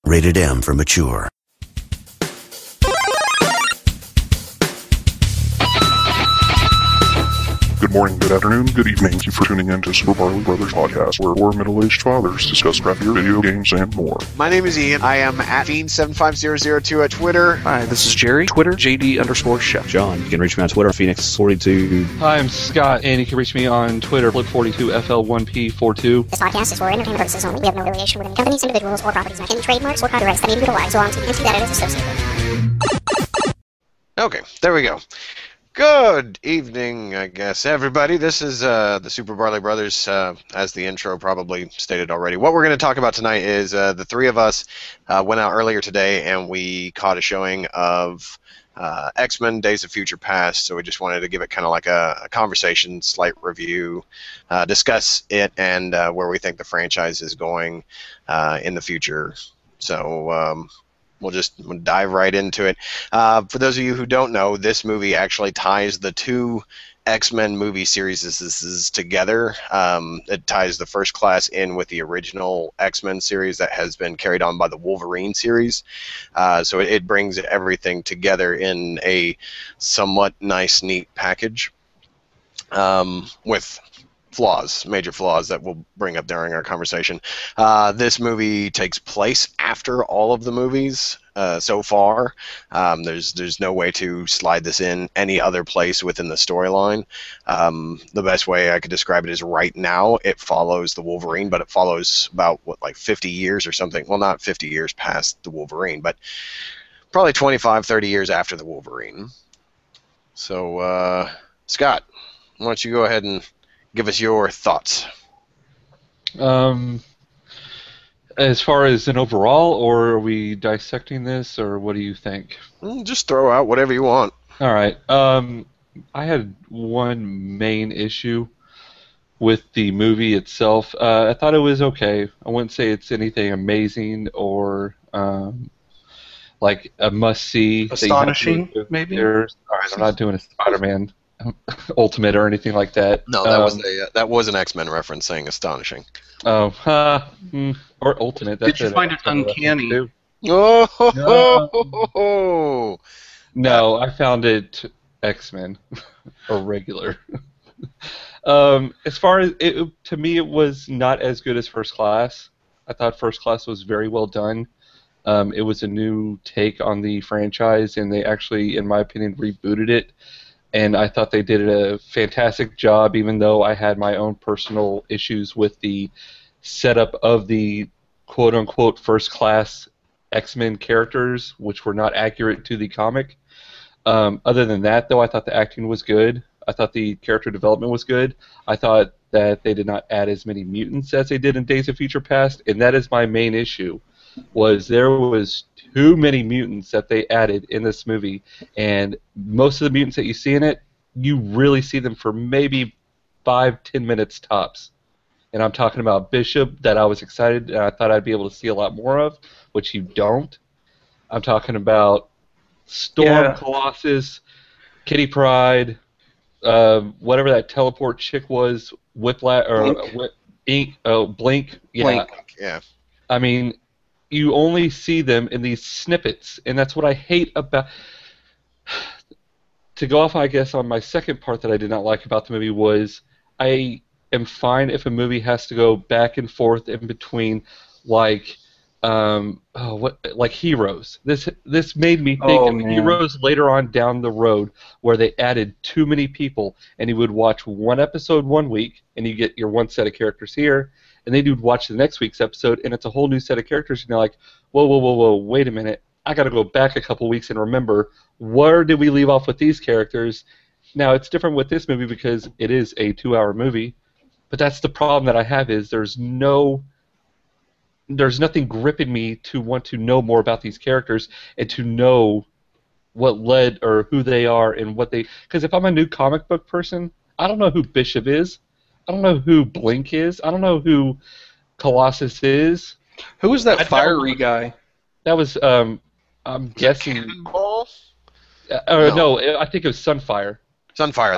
Rated M for mature. Good morning, good afternoon, good evening. Thank you for tuning in to Super Barley Brothers Podcast, where four middle-aged fathers discuss crappier video games and more. My name is Ian. I am at Fiend75002 at Twitter. Hi, this is Jerry. Twitter, JD_Chef. John. You can reach me on Twitter, Phoenix42. Hi, I'm Scott, and you can reach me on Twitter, Flip42FL1P42. This podcast is for entertainment purposes only. We have no affiliation with any companies, individuals, or properties. Any trademarks or copyrights that may be utilized belong to the entity that it is associated with. Okay, there we go. Good evening, I guess, everybody. This is the Super Barley Brothers, as the intro probably stated already. What we're going to talk about tonight is the three of us went out earlier today and we caught a showing of X-Men Days of Future Past, so we just wanted to give it kind of like a conversation, slight review, discuss it, and where we think the franchise is going in the future. So we'll just dive right into it. For those of you who don't know, this movie actually ties the two X-Men movie series together. It ties the First Class in with the original X-Men series that has been carried on by the Wolverine series. So it brings everything together in a somewhat nice, neat package with major flaws that we'll bring up during our conversation. This movie takes place after all of the movies so far. There's no way to slide this in any other place within the storyline. The best way I could describe it is right now it follows the Wolverine, but it follows about, like 50 years or something. Well, not 50 years past the Wolverine, but probably 25, 30 years after the Wolverine. So, Scott, why don't you go ahead and give us your thoughts. As far as an overall, or are we dissecting this, or what do you think? Just throw out whatever you want. All right. I had one main issue with the movie itself. I thought it was okay. I wouldn't say it's anything amazing or like a must-see. Astonishing, maybe? All right, I'm not doing a Spider-Man Ultimate or anything like that. No, that was an X-Men reference saying astonishing. Oh, or Ultimate. Did you find it uncanny? Oh! No, I found it X-Men or regular. As far as it, to me, it was not as good as First Class. I thought First Class was very well done. It was a new take on the franchise, and they actually, in my opinion, rebooted it. And I thought they did a fantastic job, even though I had my own personal issues with the setup of the quote-unquote first-class X-Men characters, which were not accurate to the comic. Other than that, though, I thought the acting was good. I thought the character development was good. I thought that they did not add as many mutants as they did in Days of Future Past, and that is my main issue. There was too many mutants that they added in this movie, and most of the mutants that you see in it, you really see them for maybe 5-10 minutes tops. And I'm talking about Bishop, that I was excited and I thought I'd be able to see a lot more of, which you don't. I'm talking about Storm, Colossus, Kitty Pryde, whatever that teleport chick was, Whiplash or Blink. Yeah. Blink. Yeah. I mean, you only see them in these snippets, and that's what I hate about... To go off, I guess, on my second part that I did not like about the movie was I am fine if a movie has to go back and forth in between, like Heroes. This made me think of Heroes later on down the road, where they added too many people, and you would watch one episode one week, and you get your one set of characters here, and then you'd watch the next week's episode, and it's a whole new set of characters, and you're like, whoa, wait a minute. I got to go back a couple weeks and remember, where did we leave off with these characters? Now, it's different with this movie because it is a 2-hour movie, but that's the problem that I have is there's nothing gripping me to want to know more about these characters and to know what led or who they are and what they... Because if I'm a new comic book person, I don't know who Bishop is. I don't know who Blink is. I don't know who Colossus is. Who was that fiery guy? That was... I'm guessing. Cannonball? No, I think it was Sunfire. Sunfire.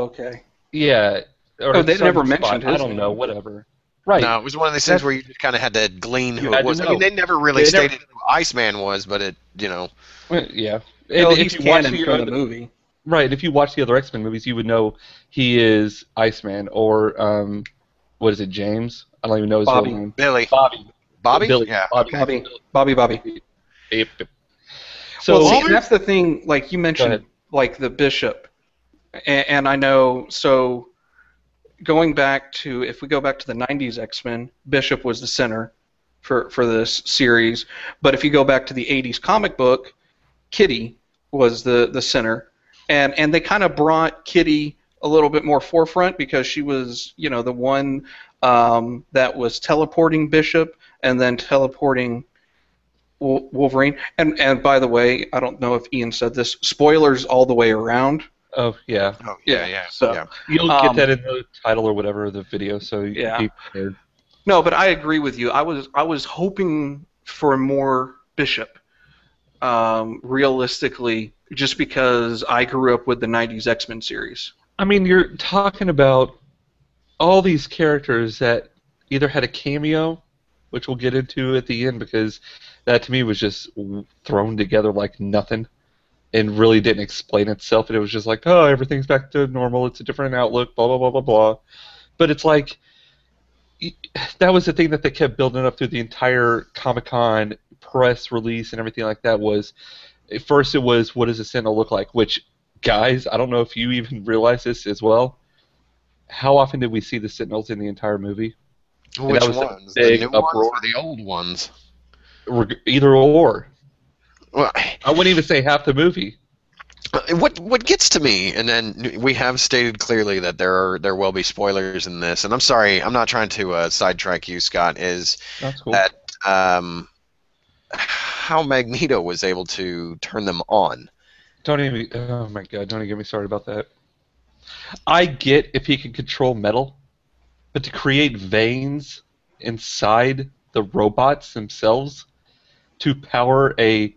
Okay. Yeah. They never mentioned his I don't name. know. Whatever. Right. No, it was one of these things where you just kind of had to glean who had it to was. I know. mean, they never really They never- stated who Iceman was, but it, you know. Well, yeah. Well, And he's if you watch canon for the movie. Right, if you watch the other X-Men movies, you would know he is Iceman, or what is it, James? I don't even know his Bobby. real name. Billy. Bobby? Billy? Yeah. Bobby. Okay. Bobby. Yep. So So, see, that's the thing. Like you mentioned, ahead. like the bishop, and I know. So going back to, if we go back to the '90s X-Men, Bishop was the center for this series. But if you go back to the '80s comic book, Kitty was the center, and they kind of brought Kitty a little bit more forefront because she was, you know, the one that was teleporting Bishop and then teleporting Wolverine. And by the way, I don't know if Ian said this, spoilers all the way around. oh, yeah. Oh, yeah. So Yeah. You'll get that in the title or whatever of the video, so you Yeah. can be prepared. no, but I agree with you. I was hoping for more Bishop, realistically, just because I grew up with the '90s X-Men series. I mean, you're talking about all these characters that either had a cameo, which we'll get into at the end, because that to me was just thrown together like nothing and really didn't explain itself. And it was just like, oh, everything's back to normal. It's a different outlook, blah, blah, blah, blah, blah. But it's like, that was the thing that they kept building up through the entire Comic-Con press release and everything like that was, at first it was, what does a Sentinel look like? Which, guys, I don't know if you even realize this as well. How often did we see the Sentinels in the entire movie? Which was a ones? The big new uproar. ones or the old ones? Either or. Well, I wouldn't even say half the movie. what gets to me, and then we have stated clearly that there will be spoilers in this, and I'm sorry, I'm not trying to sidetrack you, Scott, is That's cool. that how Magneto was able to turn them on. Don't even. Oh my God! Don't even get me started about that. I get if he can control metal, but to create veins inside the robots themselves to power a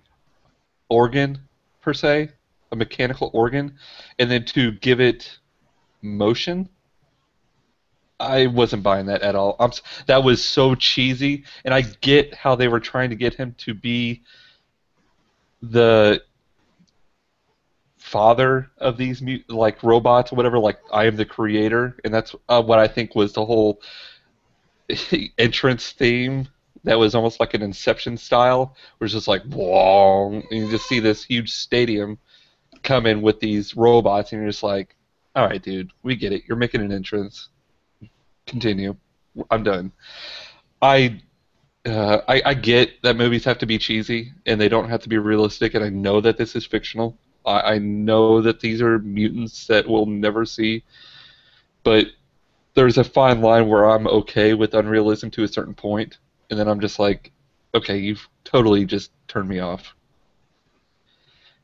organ per se, a mechanical organ, and then to give it motion, I wasn't buying that at all. That was so cheesy, and I get how they were trying to get him to be the father of these like robots or whatever, like I am the creator, and that's what I think was the whole entrance theme. That was almost like an Inception style, where it's just like whoa, and you just see this huge stadium come in with these robots, and you're just like, all right, dude, we get it. You're making an entrance. Continue. I'm done. I get that movies have to be cheesy and they don't have to be realistic, and I know that this is fictional. I know that these are mutants that we'll never see, but there's a fine line where I'm okay with unrealism to a certain point, and then I'm just like, okay, you've totally just turned me off.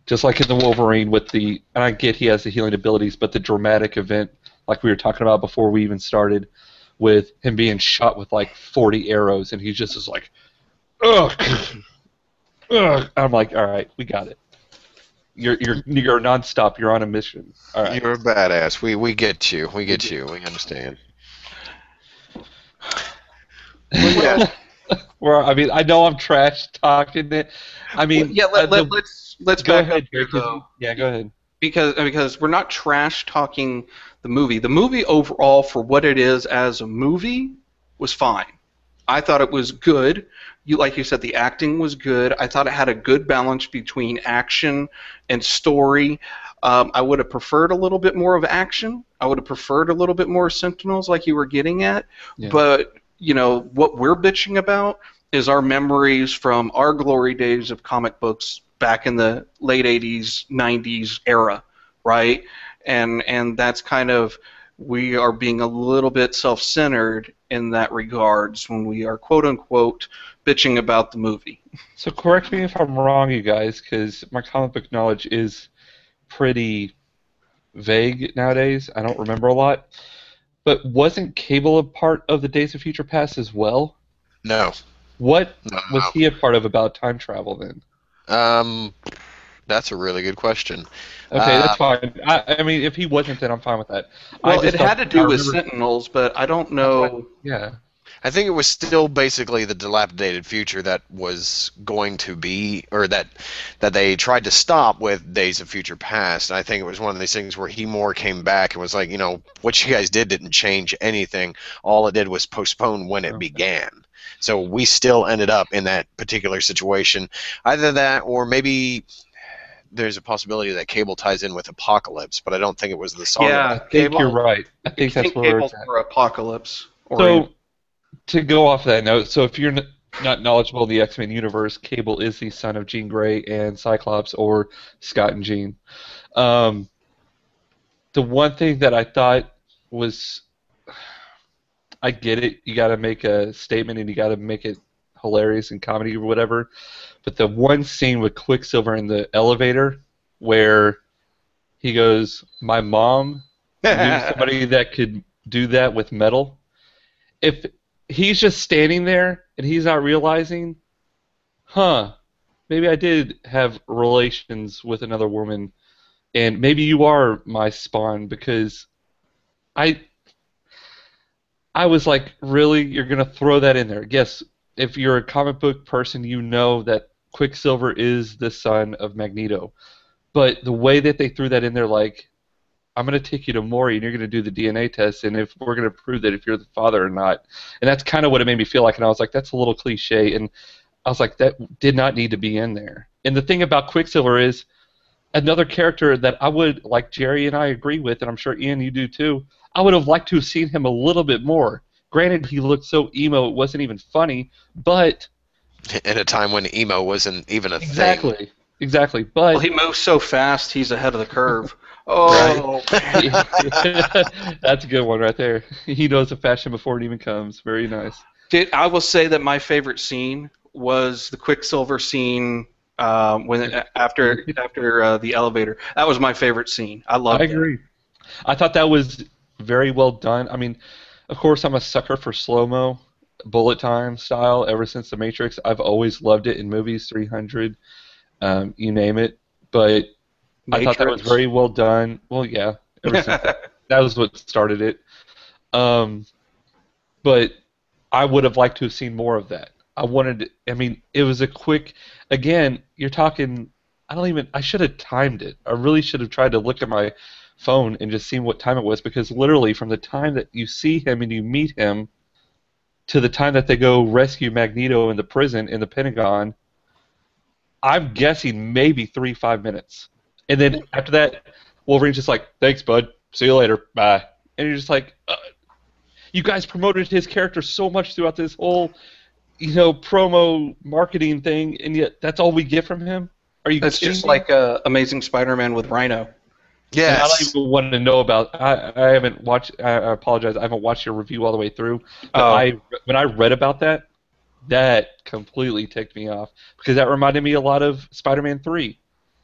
Just like in the Wolverine with and I get he has the healing abilities, but the dramatic event, like we were talking about before we even started, with him being shot with like 40 arrows, and he's just is like, ugh, ugh. I'm like, all right, we got it. You're nonstop. You're on a mission. All right. You're a badass. We get you. We get you. We understand. Well, yeah. Well, I mean, I know I'm trash talking it. I mean, Let's go back ahead, up here, though. Yeah, go ahead. Because we're not trash talking the movie. The movie overall, for what it is as a movie, was fine. I thought it was good. Like you said, the acting was good. I thought it had a good balance between action and story. I would have preferred a little bit more of action. I would have preferred a little bit more Sentinels, like you were getting at. Yeah. But you know what we're bitching about is our memories from our glory days of comic books back in the late 80s, 90s era, right? And that's kind of, we are being a little bit self-centered in that regards when we are quote-unquote bitching about the movie. So correct me if I'm wrong, you guys, because my comic book knowledge is pretty vague nowadays. I don't remember a lot. But wasn't Cable a part of the Days of Future Past as well? No. What No. was he a part of about time travel then? That's a really good question. Okay, that's fine. I mean, if he wasn't, then I'm fine with that. Well, it had to do with Sentinels, but I don't know. Yeah. I think it was still basically the dilapidated future that was going to be, or that they tried to stop with Days of Future Past. And I think it was one of these things where he more came back and was like, what you guys did didn't change anything. All it did was postpone when it began. So we still ended up in that particular situation. Either that, or maybe there's a possibility that Cable ties in with Apocalypse, but I don't think it was the song. Yeah, I think you're right. I think that's where Cable's it's at. more Apocalypse. So, to go off that note, so if you're not knowledgeable of the X-Men universe, Cable is the son of Jean Grey and Cyclops, or Scott and Jean. The one thing that I thought was, I get it, you got to make a statement and you got to make it hilarious and comedy or whatever, but the one scene with Quicksilver in the elevator where he goes, "My mom knew somebody that could do that with metal." If he's just standing there and he's not realizing, maybe I did have relations with another woman, and maybe you are my spawn, because I was like, really? You're going to throw that in there? Yes, if you're a comic book person, you know that Quicksilver is the son of Magneto. But the way that they threw that in there, like, I'm going to take you to Maury and you're going to do the DNA test, and if we're going to prove that if you're the father or not. And that's kind of what it made me feel like, and I was like, that's a little cliche, and I was like, that did not need to be in there. And the thing about Quicksilver is, another character that I would, like Jerry and I agree with, and I'm sure Ian, you do too, I would have liked to have seen him a little bit more. Granted, he looked so emo, it wasn't even funny, but... In a time when emo wasn't even a thing. Exactly, but... Well, he moves so fast, he's ahead of the curve. Oh, that's a good one right there. He knows the fashion before it even comes. Very nice. Dude, I will say that my favorite scene was the Quicksilver scene after the elevator. That was my favorite scene. I loved it. I agree. I thought that was very well done. I mean, of course, I'm a sucker for slow-mo, bullet time style ever since The Matrix. I've always loved it in movies, 300, you name it. But Matrix. I thought that was very well done. Well, yeah, ever since that was what started it. But I would have liked to have seen more of that. It was a quick, again, you're talking, I should have timed it. I really should have tried to look at my phone and just seen what time it was, because literally from the time that you see him and you meet him to the time that they go rescue Magneto in the prison in the Pentagon, I'm guessing maybe 3-5 minutes. And then after that, Wolverine's just like, "Thanks, bud. See you later. Bye." And you're just like, you guys promoted his character so much throughout this whole, promo marketing thing, and yet that's all we get from him? Are you? It's just like Amazing Spider-Man with Rhino. Yes. I don't even want to know about. I haven't watched. I apologize. I haven't watched your review all the way through. But when I read about that completely ticked me off, because that reminded me a lot of Spider-Man 3.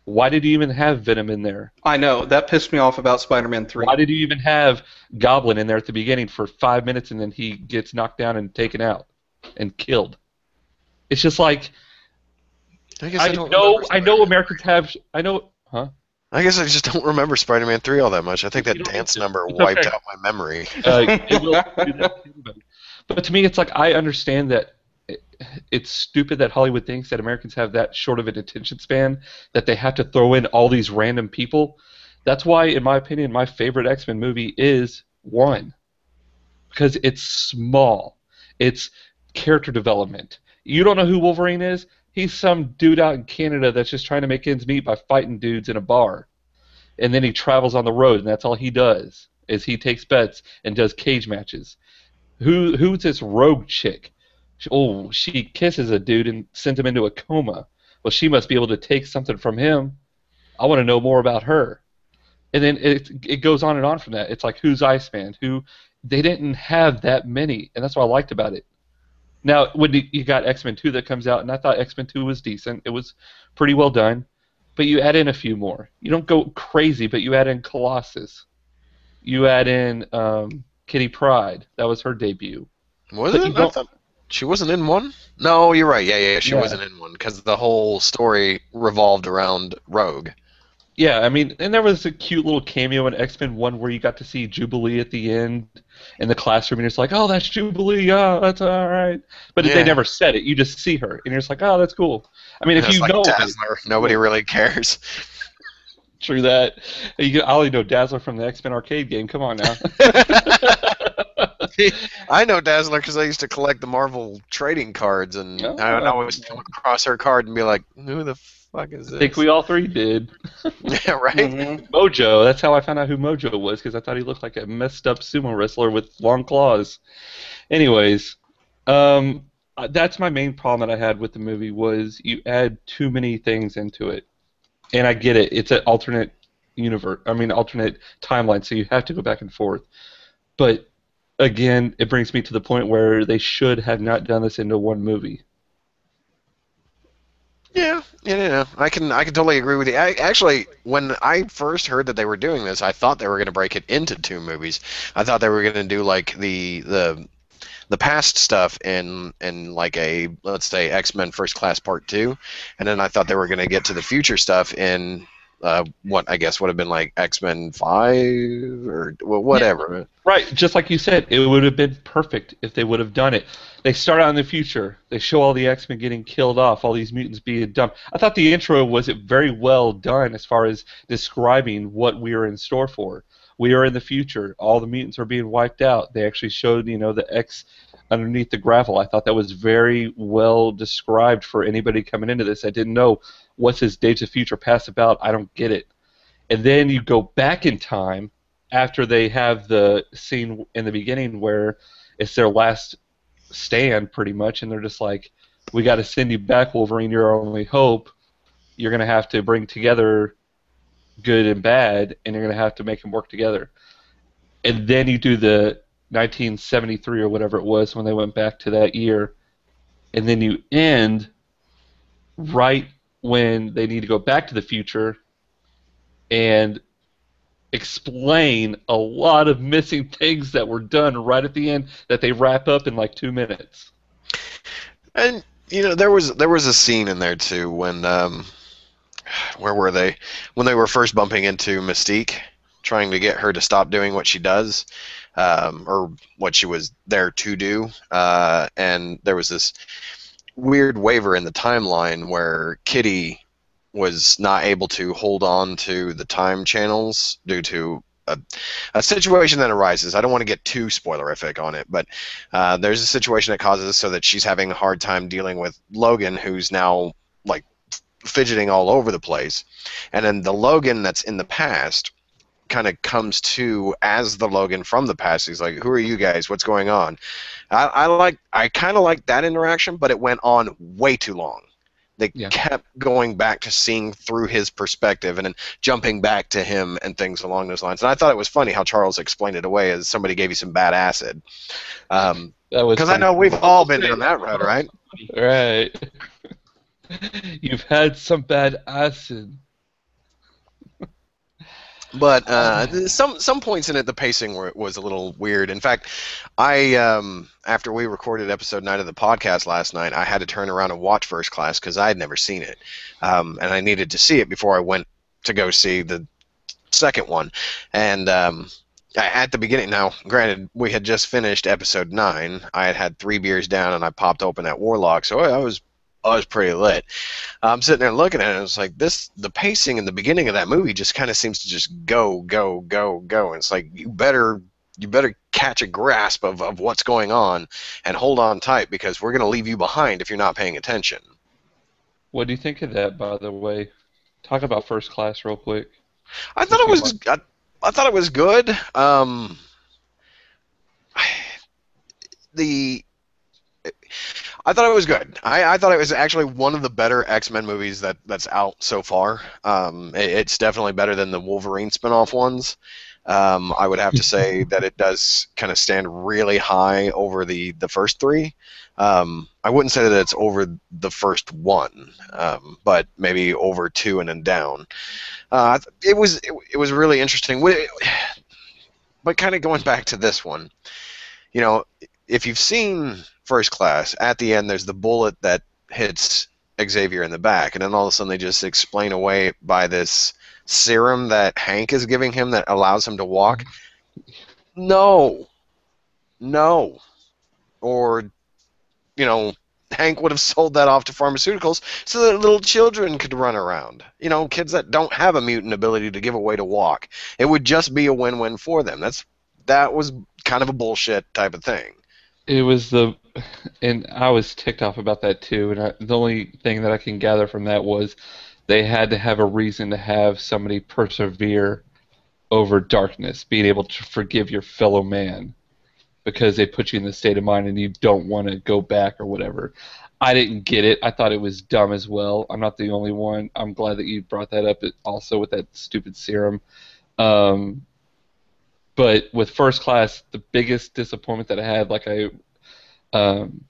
Why did you even have Venom in there? I know, that pissed me off about Spider-Man 3. Why did you even have Goblin in there at the beginning for 5 minutes and then he gets knocked down and taken out and killed? It's just like, I know Americans have, I guess I just don't remember Spider-Man 3 all that much. I think that dance number wiped out my memory. It will do that to everybody. But to me, it's like, I understand that it's stupid that Hollywood thinks that Americans have that short of an attention span, that they have to throw in all these random people. That's why, in my opinion, my favorite X-Men movie is 1. Because it's small. It's character development. You don't know who Wolverine is? He's some dude out in Canada that's just trying to make ends meet by fighting dudes in a bar. And then he travels on the road, and that's all he does, is he takes bets and does cage matches. Who's this rogue chick? Oh, she kisses a dude and sends him into a coma. Well, she must be able to take something from him. I want to know more about her. And then it goes on and on from that. It's like, who's Iceman? They didn't have that many, and that's what I liked about it. Now, when you got X-Men 2 that comes out, and I thought X-Men 2 was decent. It was pretty well done. But you add in a few more. You don't go crazy, but you add in Colossus. You add in Kitty Pryde. That was her debut. Was it? I thought she wasn't in 1? No, you're right. Yeah, she wasn't in 1 because the whole story revolved around Rogue. Yeah, I mean, and there was a cute little cameo in X-Men 1 where you got to see Jubilee at the end in the classroom, and it's like, oh, that's Jubilee, oh, that's all right. But they Yeah. never said it. You just see her, and you're just like, oh, that's cool. I mean, if It's you like know it, Dazzler. Nobody really cares. true that. I only know Dazzler from the X-Men arcade game. Come on now. I know Dazzler because I used to collect the Marvel trading cards, and I would always come across her card and be like, who the fuck is I think this? we all three did. Yeah, right? Mojo. That's how I found out who Mojo was, because I thought he looked like a messed up sumo wrestler with long claws. Anyways, that's my main problem that I had with the movie was you add too many things into it. And I get it. It's an alternate universe. I mean, alternate timeline, so you have to go back and forth. But again, it brings me to the point where they should have not done this into one movie. Yeah, I can totally agree with you. Actually, when I first heard that they were doing this, I thought they were going to break it into two movies. I thought they were going to do like the past stuff in like a, let's say, X-Men First Class Part 2, and then I thought they were going to get to the future stuff in what I guess would have been like X-Men 5 or whatever. Yeah, right, just like you said, it would have been perfect if they would have done it. They start out in the future. They show all the X-Men getting killed off, all these mutants being dumped. I thought the intro was very well done as far as describing what we are in store for. We are in the future. All the mutants are being wiped out. They actually showed, the X underneath the gravel. I thought that was very well described for anybody coming into this. I didn't know what's his Days of Future Past about. I don't get it. And then you go back in time after they have the scene in the beginning where it's their last stand pretty much, and they're just like, we got to send you back, Wolverine. You're our only hope. You're going to have to bring together good and bad, and you're going to have to make them work together. And then you do the 1973 or whatever it was when they went back to that year, and then you end right when they need to go back to the future and explain a lot of missing things that were done right at the end that they wrap up in like 2 minutes. And there was a scene in there too when where were they? When they were first bumping into Mystique, trying to get her to stop doing what she does, or what she was there to do, and there was this weird waiver in the timeline where Kitty was not able to hold on to the time channels due to a situation that arises. I don't want to get too spoilerific on it, but there's a situation that causes so that she's having a hard time dealing with Logan, who's now like fidgeting all over the place, and then the Logan that's in the past kind of comes to as the Logan from the past. He's like, who are you guys? What's going on? I kind of like that interaction, but it went on way too long. They kept going back to seeing through his perspective and then jumping back to him and things along those lines. And I thought it was funny how Charles explained it away as somebody gave you some bad acid. Because I know we've all been down that road, right? Right. You've had some bad acid. But some points in it, the pacing was a little weird. In fact, after we recorded episode 9 of the podcast last night, I had to turn around and watch First Class because I had never seen it, and I needed to see it before I went to go see the second one. And at the beginning, now granted, we had just finished episode 9. I had 3 beers down, and I popped open that Warlock, so I was pretty lit. I'm sitting there looking at it, and it's like the pacing in the beginning of that movie just kind of seems to just go. And it's like you better catch a grasp of what's going on and hold on tight because we're going to leave you behind if you're not paying attention. What do you think of that, by the way? Talk about First Class real quick. I thought it was good. I thought it was good. I thought it was actually one of the better X-Men movies that's out so far. It's definitely better than the Wolverine spin-off ones. I would have to say that it does kind of stand really high over the first 3. I wouldn't say that it's over the first 1, but maybe over 2 and then down. It was really interesting. But kind of going back to this one, if you've seen First Class, at the end there's the bullet that hits Xavier in the back, and then all of a sudden they just explain away by this serum that Hank is giving him that allows him to walk? No. No. Or, you know, Hank would have sold that off to pharmaceuticals so that little children could run around. You know, kids that don't have a mutant ability to give away to walk. It would just be a win-win for them. That was kind of a bullshit type of thing. It was and I was ticked off about that too. And the only thing that I can gather from that was they had to have a reason to have somebody persevere over darkness, being able to forgive your fellow man, because they put you in the state of mind and you don't want to go back or whatever. I didn't get it. I thought it was dumb as well. I'm not the only one. I'm glad that you brought that up also with that stupid serum. But with First Class, the biggest disappointment that I had, like I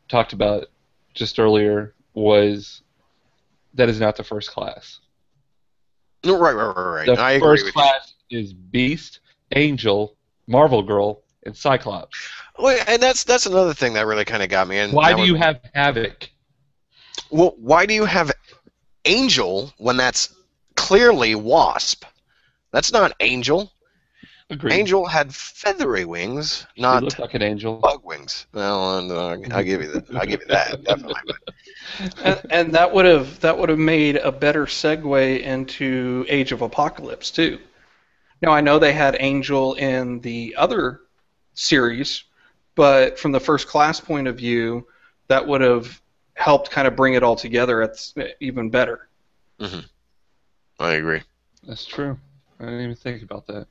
talked about just earlier, was that is not the First Class. Right. The I agree First with Class is Beast, Angel, Marvel Girl, and Cyclops. Well, and that's another thing that really kind of got me. And Why do you have Havoc? Well, why do you have Angel when that's clearly Wasp? That's not Angel. Agreed. Angel had feathery wings, He not looked like an angel. bug wings. Well, I give you that. I give you that definitely. And that would have made a better segue into Age of Apocalypse too. Now I know they had Angel in the other series, but from the First Class point of view, that would have helped kind of bring it all together. It's even better. Mm-hmm. I agree. That's true. I didn't even think about that.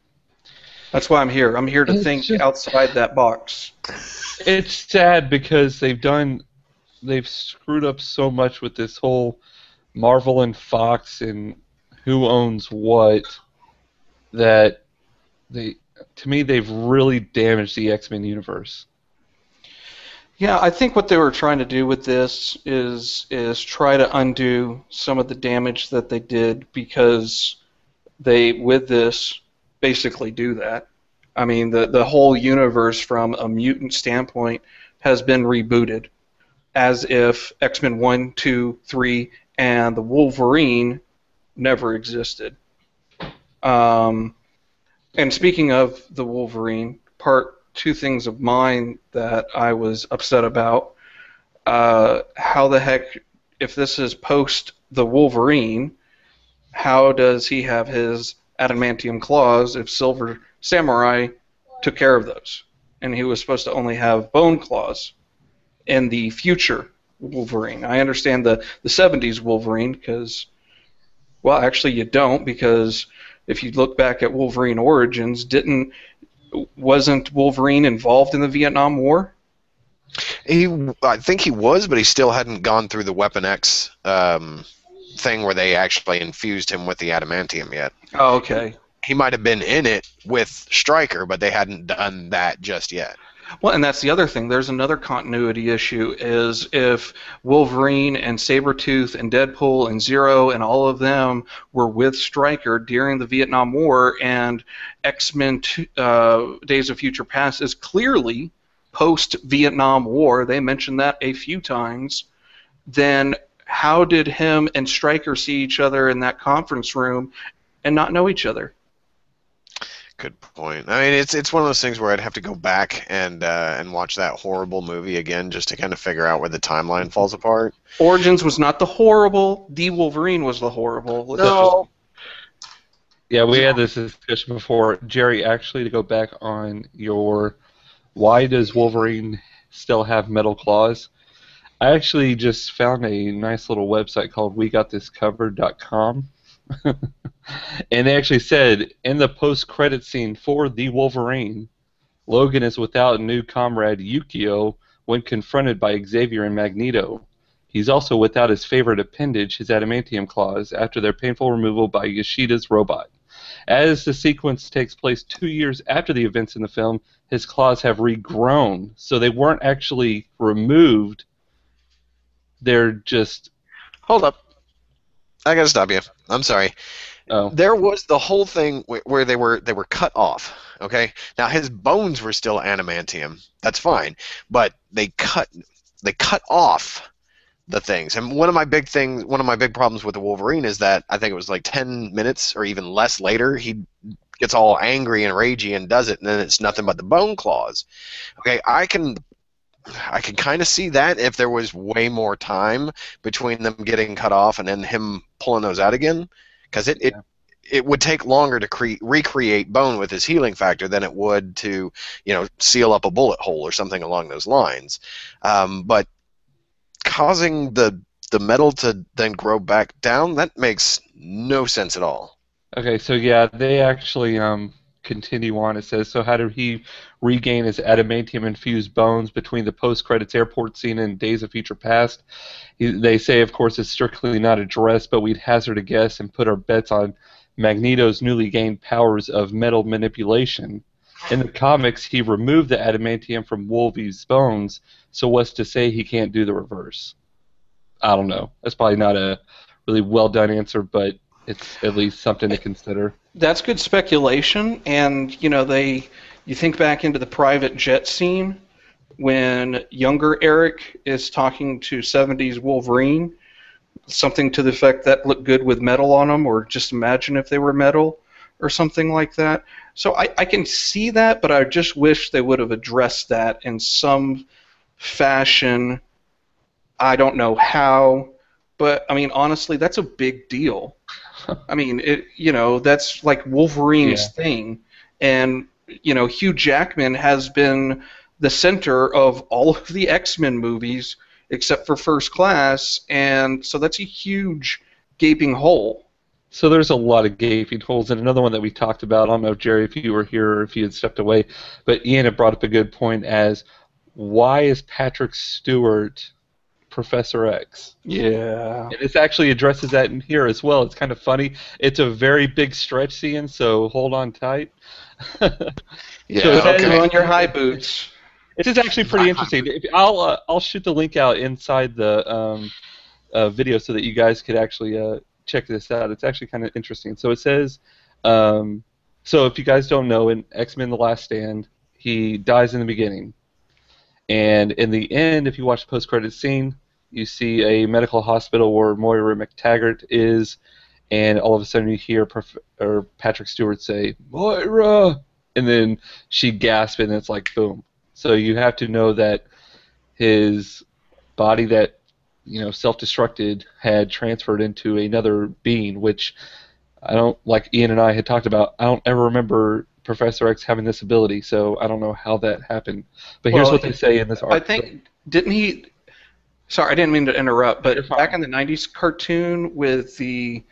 That's why I'm here. I'm here to It's think just- outside that box. It's sad because they've screwed up so much with this whole Marvel and Fox and who owns what, that to me they've really damaged the X-Men universe. Yeah, I think what they were trying to do with this is try to undo some of the damage that they did, because they, with this, basically do that. I mean, the whole universe from a mutant standpoint has been rebooted, as if X-Men 1, 2, 3, and the Wolverine never existed. And speaking of the Wolverine, two things of mine that I was upset about. How the heck, if this is post the Wolverine, how does he have his adamantium claws if Silver Samurai took care of those? And he was supposed to only have bone claws in the future Wolverine. I understand the 70s Wolverine, because, well, actually you don't, because if you look back at Wolverine Origins, wasn't Wolverine involved in the Vietnam War? I think he was, but he still hadn't gone through the Weapon X thing where they actually infused him with the adamantium yet. Oh, okay. He might have been in it with Stryker, but they hadn't done that just yet. Well, and that's the other thing. There's another continuity issue, is if Wolverine and Sabretooth and Deadpool and Zero and all of them were with Stryker during the Vietnam War, and X-Men Days of Future Past is clearly post-Vietnam War, they mentioned that a few times, then how did him and Stryker see each other in that conference room and not know each other? Good point. I mean, it's one of those things where I'd have to go back and watch that horrible movie again just to kind of figure out where the timeline falls apart. Origins was not the horrible. The Wolverine was the horrible. No. Yeah, we had this discussion before. Jerry, actually, to go back on your why does Wolverine still have metal claws, I actually just found a nice little website called WeGotThisCovered.com. And they actually said, in the post-credit scene for The Wolverine, Logan is without a new comrade Yukio when confronted by Xavier and Magneto. He's also without his favorite appendage, his adamantium claws, after their painful removal by Yoshida's robot. As the sequence takes place 2 years after the events in the film, his claws have regrown, so they weren't actually removed. They're just... Hold up. I gotta stop you. I'm sorry. Oh. There was the whole thing where they were cut off. Okay. Now his bones were still adamantium. That's fine, but they cut off the things. And one of my big problems with the Wolverine is that I think it was like 10 minutes or even less later, he gets all angry and ragey and does it, and then it's nothing but the bone claws. Okay, I can kind of see that if there was way more time between them getting cut off and then him pulling those out again, because it would take longer to recreate bone with his healing factor than it would to, seal up a bullet hole or something along those lines. But causing the metal to then grow back down, that makes no sense at all. Okay, so yeah, they actually continue on. It says, so how did he regain his adamantium-infused bones between the post-credits airport scene and Days of Future Past? They say, of course, it's strictly not addressed, but we'd hazard a guess and put our bets on Magneto's newly gained powers of metal manipulation. In the comics, he removed the adamantium from Wolvie's bones, so as to say he can't do the reverse. I don't know. That's probably not a really well-done answer, but it's at least something to consider. That's good speculation, and you think back into the private jet scene when younger Eric is talking to 70s Wolverine, something to the effect that looked good with metal on them, or just imagine if they were metal, or something like that. So I can see that, but I just wish they would have addressed that in some fashion. I don't know how, but I mean, honestly, that's a big deal. I mean, that's like Wolverine's thing, and Hugh Jackman has been the center of all of the X-Men movies except for First Class, and so that's a huge gaping hole. So there's a lot of gaping holes, and another one that we talked about, I don't know, Jerry, if you were here or if you had stepped away, but Ian had brought up a good point as, why is Patrick Stewart Professor X? Yeah. And this actually addresses that in here as well. It's kind of funny. It's a very big stretch, Ian, so hold on tight. Yeah, So Okay. On your high boots. It is actually pretty interesting. I'll shoot the link out inside the video so that you guys could actually check this out. It's actually kind of interesting. So it says, so if you guys don't know, in X-Men: The Last Stand, he dies in the beginning, and in the end, if you watch the post-credit scene, you see a medical hospital where Moira McTaggart is, and all of a sudden you hear Patrick Stewart say, "Moira!" and then she gasps, and it's like, boom. So you have to know that his body that self-destructed had transferred into another being, which I don't, like Ian and I had talked about, I don't ever remember Professor X having this ability, so I don't know how that happened. But here's what they say in this article. I think, didn't he... Sorry, I didn't mean to interrupt, but back in the 90s cartoon with the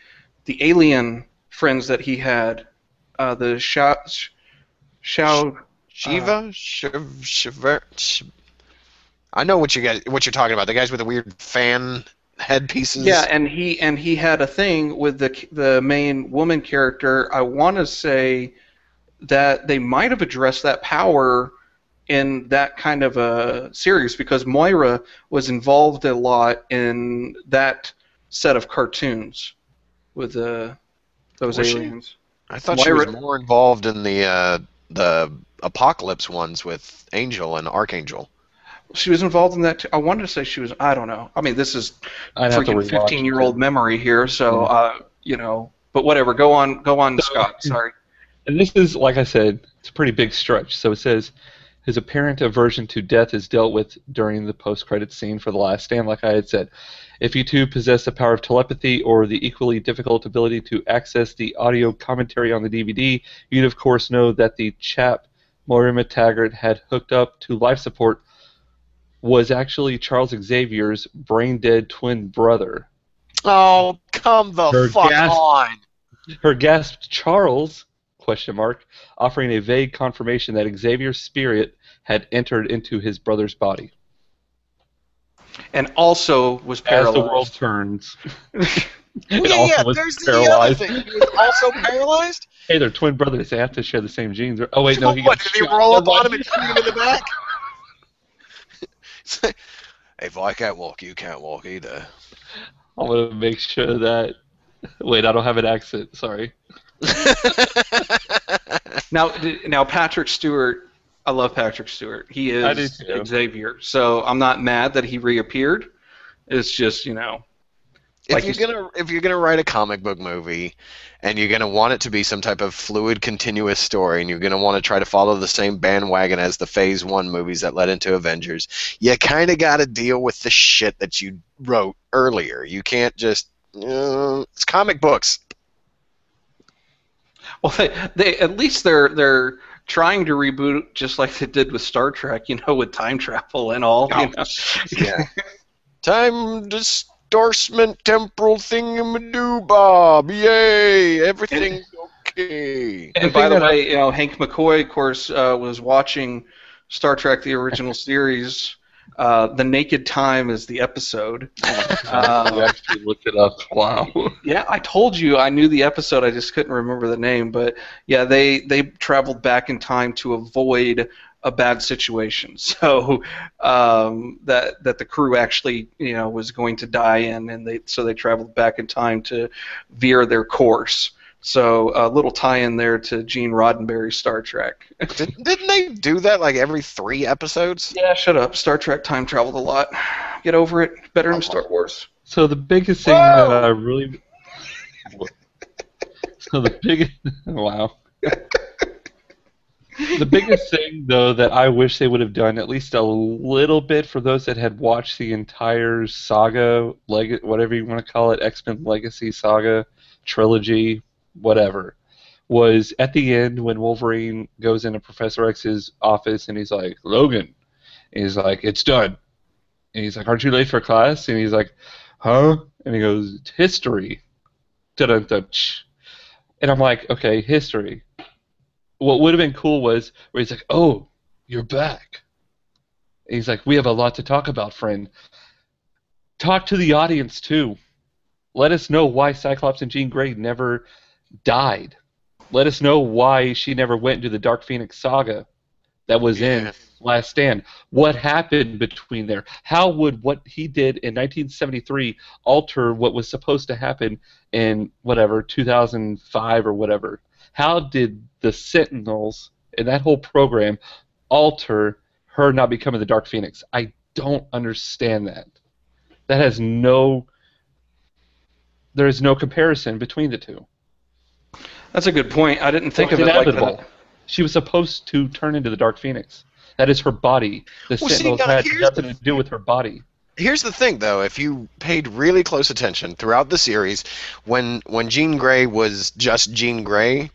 alien friends that he had, the Shiva? I know what you're talking about. The guys with the weird fan headpieces. Yeah, and he had a thing with the main woman character. I want to say that they might have addressed that power in that kind of a series, because Moira was involved a lot in that set of cartoons with those aliens. I thought she was more involved in the Apocalypse ones with Angel and Archangel. She was involved in that too. I wanted to say she was. I don't know. I mean, this is freaking 15-year-old memory here, so But whatever. Go on, Scott. Sorry. And this is, like I said, it's a pretty big stretch. So it says, his apparent aversion to death is dealt with during the post-credits scene for The Last Stand, like I had said. If you two possess the power of telepathy or the equally difficult ability to access the audio commentary on the DVD, you'd of course know that the chap Moira McTaggart had hooked up to life support was actually Charles Xavier's brain-dead twin brother. Oh, come the fuck on! Her gasped Charles, ? Offering a vague confirmation that Xavier's spirit had entered into his brother's body. And also was paralyzed. As the world turns. There's the other thing. He was also paralyzed? Hey, they're twin brothers. They have to share the same genes. Oh, wait, no. Did he roll up on him and shoot him in the back? If I can't walk, you can't walk either. I'm going to make sure that... Wait, I don't have an accent. Sorry. Now, Patrick Stewart, I love Patrick Stewart. He is Xavier, so I'm not mad that he reappeared. It's just, like If you're gonna write a comic book movie, and you're gonna want it to be some type of fluid, continuous story, and you're gonna want to try to follow the same bandwagon as the Phase 1 movies that led into Avengers, you kind of got to deal with the shit that you wrote earlier. You can't just it's comic books. well, they at least they're trying to reboot just like they did with Star Trek, with time travel and all. Yeah. Time distortion temporal thingamadoobob. Yay! Everything's okay. And by the way, Hank McCoy, of course, was watching Star Trek: The Original Series. The Naked Time is the episode. You actually looked it up. Wow. Yeah, I told you I knew the episode. I just couldn't remember the name. But yeah, they traveled back in time to avoid a bad situation. So that the crew actually was going to die in, and they traveled back in time to veer their course. So a little tie-in there to Gene Roddenberry's Star Trek. Didn't they do that like every 3 episodes? Yeah, shut up. Star Trek time traveled a lot. Get over it. Better than Star Wars. So the biggest thing that I really... So the biggest... Wow. The biggest thing, though, that I wish they would have done at least a little bit for those that had watched the entire saga, whatever you want to call it, X-Men Legacy saga, trilogy, whatever, was at the end when Wolverine goes into Professor X's office and he's like, Logan. And he's like, it's done. And he's like, aren't you late for class? And he's like, huh? And he goes, it's history. Dun-dun-dun. And I'm like, okay, history. What would have been cool was where he's like, oh, you're back. And he's like, we have a lot to talk about, friend. Talk to the audience, too. Let us know why Cyclops and Jean Grey never died. Let us know why she never went into the Dark Phoenix saga that was in Last Stand. What happened between there? How would what he did in 1973 alter what was supposed to happen in, 2005 or whatever? How did the Sentinels and that whole program alter her not becoming the Dark Phoenix? I don't understand that. That has no... There is no comparison between the two. That's a good point. I didn't think of it like that. She was supposed to turn into the Dark Phoenix. That is her body. The Sentinels had nothing to do with her body. Here's the thing, though. If you paid really close attention throughout the series, when Jean Grey was just Jean Grey,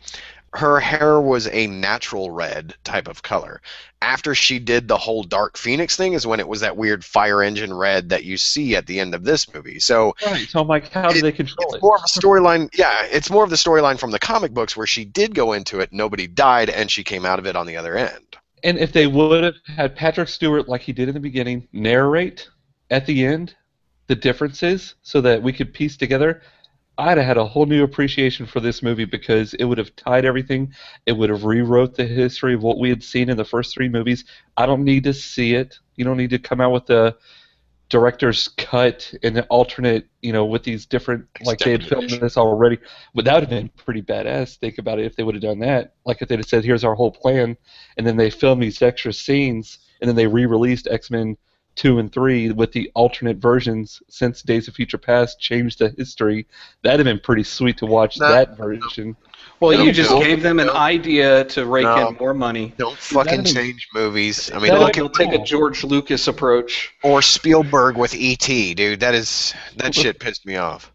her hair was a natural red type of color. After she did the whole Dark Phoenix thing is when it was that weird fire engine red that you see at the end of this movie. So, right. So I'm like, how do they control it? It's more of a storyline. Yeah, it's more of the storyline from the comic books where she did go into it, nobody died, and she came out of it on the other end. And if they would have had Patrick Stewart, like he did in the beginning, narrate at the end the differences so that we could piece together, I'd have had a whole new appreciation for this movie because it would have tied everything. It would have rewrote the history of what we had seen in the first 3 movies. I don't need to see it. You don't need to come out with the director's cut and an alternate, with these different, like they had filmed this already. But that would have been pretty badass. Think about it if they would have done that. Like if they'd have said, here's our whole plan, and then they filmed these extra scenes, and then they re-released X-Men 2 and 3 with the alternate versions since Days of Future Past changed the history. That'd have been pretty sweet to watch that version. Well, you just gave them an idea to rake in more money. Don't fucking change movies. I mean, look at take a George Lucas approach. Or Spielberg with E.T., dude. That shit pissed me off.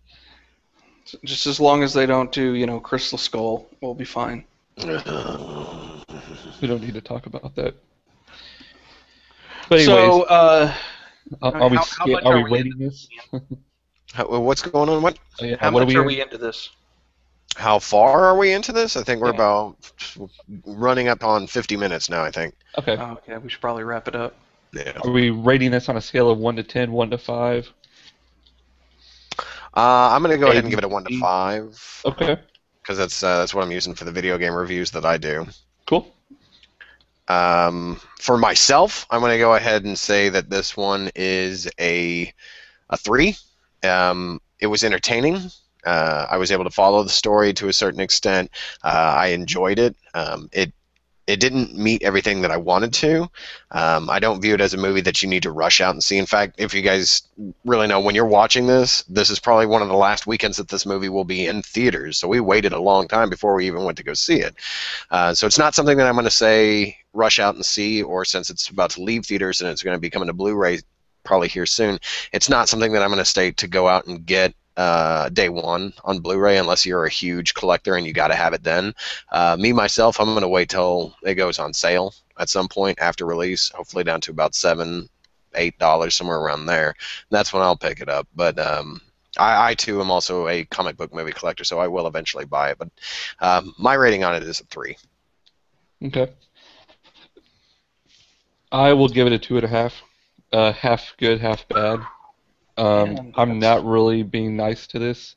Just as long as they don't do, Crystal Skull, we'll be fine. We don't need to talk about that. But anyways, so, are we rating this? What's going on? What? How much are we into this? How far are we into this? I think we're about running up on 50 minutes now, I think. Okay. Oh, okay, we should probably wrap it up. Yeah. Are we rating this on a scale of 1 to 10, 1 to 5? I'm going to go ahead and give it a 1 to 5. Okay. Because that's what I'm using for the video game reviews that I do. Cool. For myself, I'm going to go ahead and say that this one is a 3. It was entertaining. I was able to follow the story to a certain extent. I enjoyed it. it didn't meet everything that I wanted to. I don't view it as a movie that you need to rush out and see. In fact, if you guys really know, when you're watching this is probably one of the last weekends that this movie will be in theaters. So we waited a long time before we even went to go see it. So it's not something that I'm going to say rush out and see, or since it's about to leave theaters and it's going to be coming to Blu-ray probably here soon, it's not something that I'm going to say to go out and get day one on Blu-ray unless you're a huge collector and you got to have it then. Me myself, I'm going to wait till it goes on sale at some point after release, hopefully down to about $7-8, somewhere around there. That's when I'll pick it up. But I too am also a comic book movie collector, so I will eventually buy it. But my rating on it is a 3. Okay. I will give it a 2.5. Half good, half bad. I'm not really being nice to this.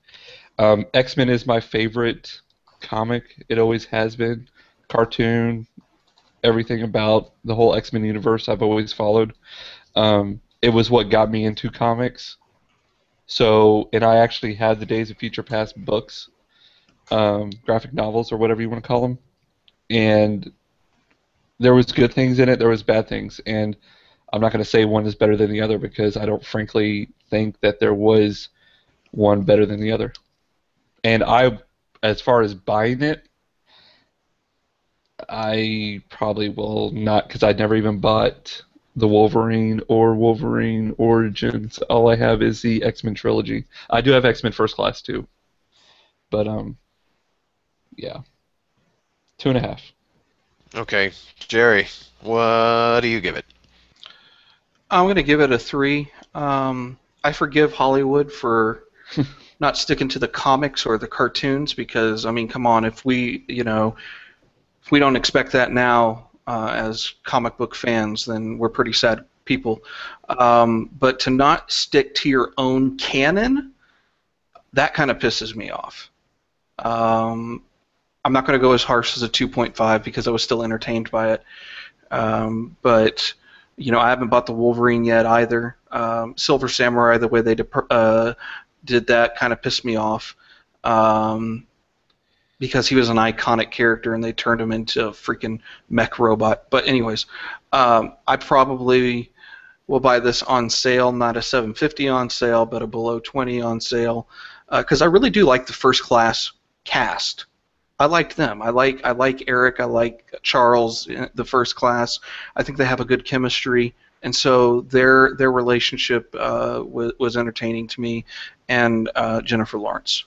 X-Men is my favorite comic. It always has been. Cartoon, everything about the whole X-Men universe I've always followed. It was what got me into comics. So, and I actually had the Days of Future Past books, graphic novels or whatever you want to call them. And there was good things in it, there was bad things. And I'm not going to say one is better than the other because I don't frankly think that there was one better than the other. And as far as buying it, I probably will not, because I never even bought the Wolverine or Wolverine Origins. All I have is the X-Men trilogy. I do have X-Men First Class too. But, yeah. 2.5. Okay, Jerry, what do you give it? I'm going to give it a 3. I forgive Hollywood for not sticking to the comics or the cartoons because, I mean, come on, if we don't expect that now as comic book fans, then we're pretty sad people. But to not stick to your own canon, that kind of pisses me off. I'm not going to go as harsh as a 2.5 because I was still entertained by it. But I haven't bought the Wolverine yet either. Silver Samurai, the way they did that kind of pissed me off because he was an iconic character and they turned him into a freaking mech robot. But anyways, I probably will buy this on sale, not a $7.50 on sale, but a below $20 on sale, because I really do like the First Class cast. I liked them. I like Eric. I like Charles, the First Class. I think they have a good chemistry, and so their relationship was entertaining to me, and Jennifer Lawrence.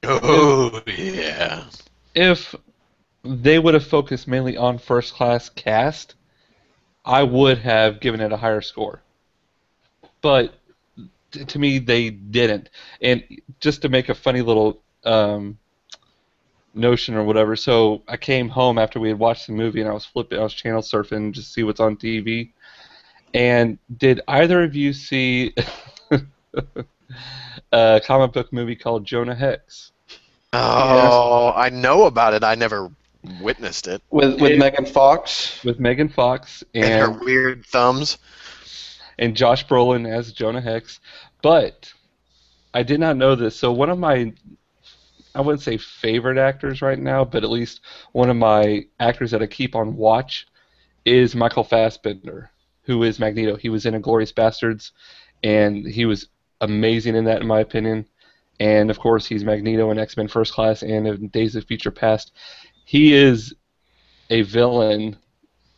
Oh yeah. If they would have focused mainly on First Class cast, I would have given it a higher score. But to me, they didn't. And just to make a funny little notion or whatever. So I came home after we had watched the movie and I was channel surfing just to see what's on TV. And did either of you see a comic book movie called Jonah Hex? Oh, yes. I know about it. I never witnessed it. With Megan Fox? With Megan Fox and her weird thumbs. And Josh Brolin as Jonah Hex. But I did not know this. So one of my, I wouldn't say favorite actors right now, but at least one of my actors that I keep on watch is Michael Fassbender, who is Magneto. He was in Inglourious Bastards, and he was amazing in that, in my opinion. And, of course, he's Magneto in X-Men First Class and in Days of Future Past. He is a villain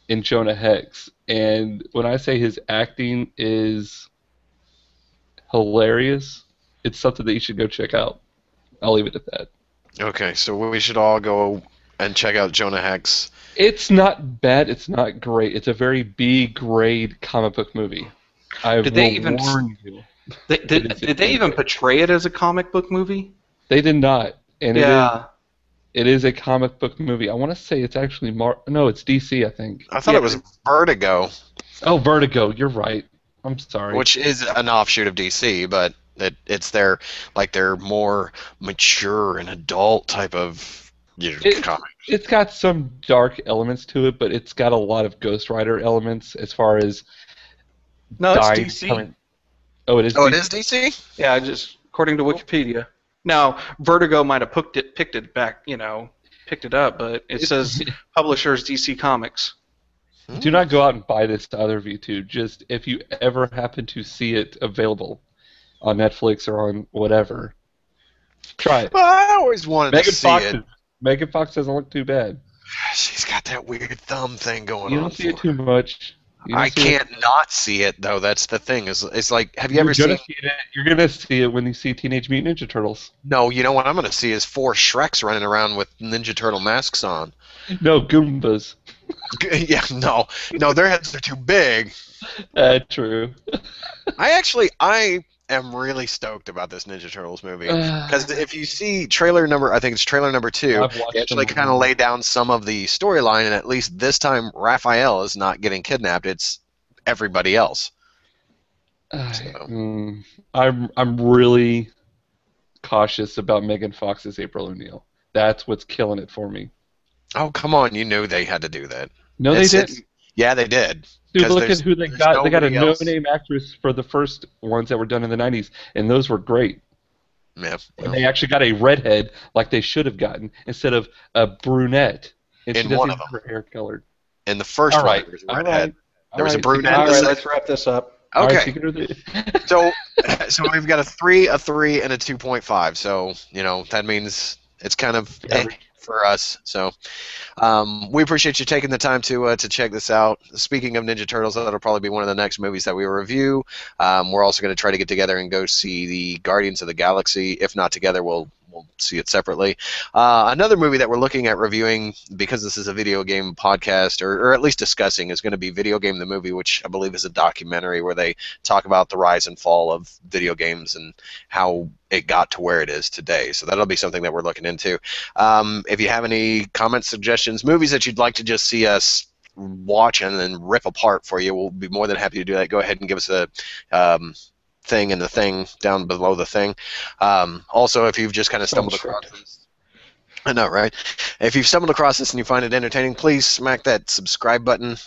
in Jonah Hex. And when I say his acting is hilarious, it's something that you should go check out. I'll leave it at that. Okay, so we should all go and check out Jonah Hex. It's not bad. It's not great. It's a very B-grade comic book movie. Did they even warn you. Did they even portray it as a comic book movie? They did not. And yeah. It is a comic book movie. I want to say it's actually No, it's DC, I think. I thought it was Vertigo. Oh, Vertigo. You're right. I'm sorry. Which is an offshoot of DC, but it's their more mature and adult type of comic. It's got some dark elements to it, but it's got a lot of Ghost Rider elements as far as. No, it's DC. Oh, it is. Oh, it is DC. Yeah, just according to Wikipedia. Now, Vertigo might have picked it back, picked it up, but it says publishers DC Comics. Do not go out and buy this to other of you two. Just if you ever happen to see it available on Netflix or on whatever, try it. Well, I always wanted to see it. Megan Fox doesn't look too bad. She's got that weird thumb thing going on. You don't see it too much. I can't not see it though. That's the thing. It's like, have you ever seen? You're gonna see it when you see Teenage Mutant Ninja Turtles. No, you know what I'm gonna see is 4 Shreks running around with Ninja Turtle masks on. No, Goombas. Yeah, no, their heads are too big. True. I am really stoked about this Ninja Turtles movie because if you see trailer number, I think it's trailer number 2. They actually kind of lay down some of the storyline, and at least this time, Raphael is not getting kidnapped; it's everybody else. So. I'm really cautious about Megan Fox's April O'Neil. That's what's killing it for me. Oh, come on! You knew they had to do that. No, they didn't. Yeah, they did. Dude, look at who they got. They got a no-name actress for the first ones that were done in the 90s, and those were great. Yeah. And they actually got a redhead like they should have gotten instead of a brunette. And in one of them. Her hair colored. In the first one, there was a redhead. There was a brunette. All right, let's wrap this up. Okay. So we've got a 3, a 3, and a 2.5. So, that means it's kind of for us. So we appreciate you taking the time to check this out. Speaking of Ninja Turtles, that'll probably be one of the next movies that we review. We're also going to try to get together and go see the Guardians of the Galaxy. If not together, we'll see it separately. Another movie that we're looking at reviewing, because this is a video game podcast, or at least discussing, is going to be Video Game the Movie, which I believe is a documentary where they talk about the rise and fall of video games and how it got to where it is today. So that'll be something that we're looking into. If you have any comments, suggestions, movies that you'd like to just see us watch and then rip apart for you, we'll be more than happy to do that. Go ahead and give us a thing in the thing down below the thing. Also, if you've just kind of stumbled across this, I know, right? If you've stumbled across this and you find it entertaining, please smack that subscribe button.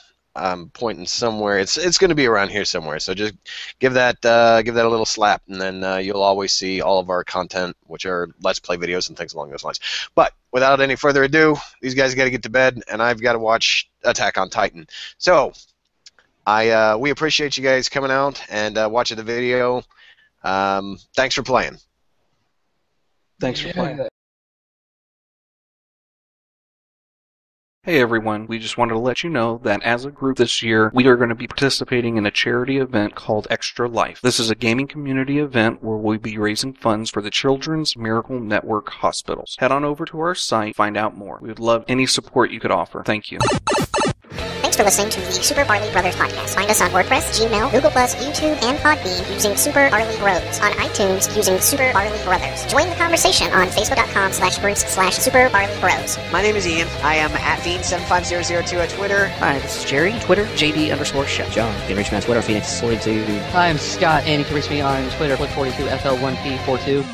Pointing somewhere. It's going to be around here somewhere. So just give that a little slap, and then you'll always see all of our content, which are Let's Play videos and things along those lines. But without any further ado, these guys got to get to bed, and I've got to watch Attack on Titan. So we appreciate you guys coming out and watching the video. Thanks for playing. Thanks for playing. Hey everyone, we just wanted to let you know that as a group this year, we are going to be participating in a charity event called Extra Life. This is a gaming community event where we'll be raising funds for the Children's Miracle Network hospitals. Head on over to our site, find out more. We would love any support you could offer. Thank you. Thanks for listening to the Super Barley Brothers podcast. Find us on WordPress, Gmail, Google+, YouTube, and Podbean using Super Barley Bros. On iTunes using Super Barley Brothers. Join the conversation on Facebook.com/groups/Super Barley Bros. My name is Ian. I am at Dean75002 at Twitter. Hi, this is Jerry. Twitter, JD_Chef. John, you can reach me on Twitter, Phoenix42. Hi, I'm Scott, and you can reach me on Twitter, Flip42FL1P42.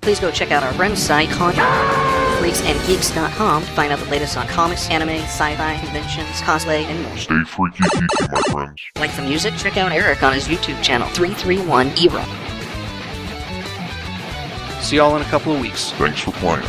Please go check out our friend's site, freaksandgeeks.com, to find out the latest on comics, anime, sci-fi, conventions, cosplay, and more. Stay freaky geeky, my friends. Like the music? Check out Eric on his YouTube channel, 331 Era. See y'all in a couple of weeks. Thanks for playing.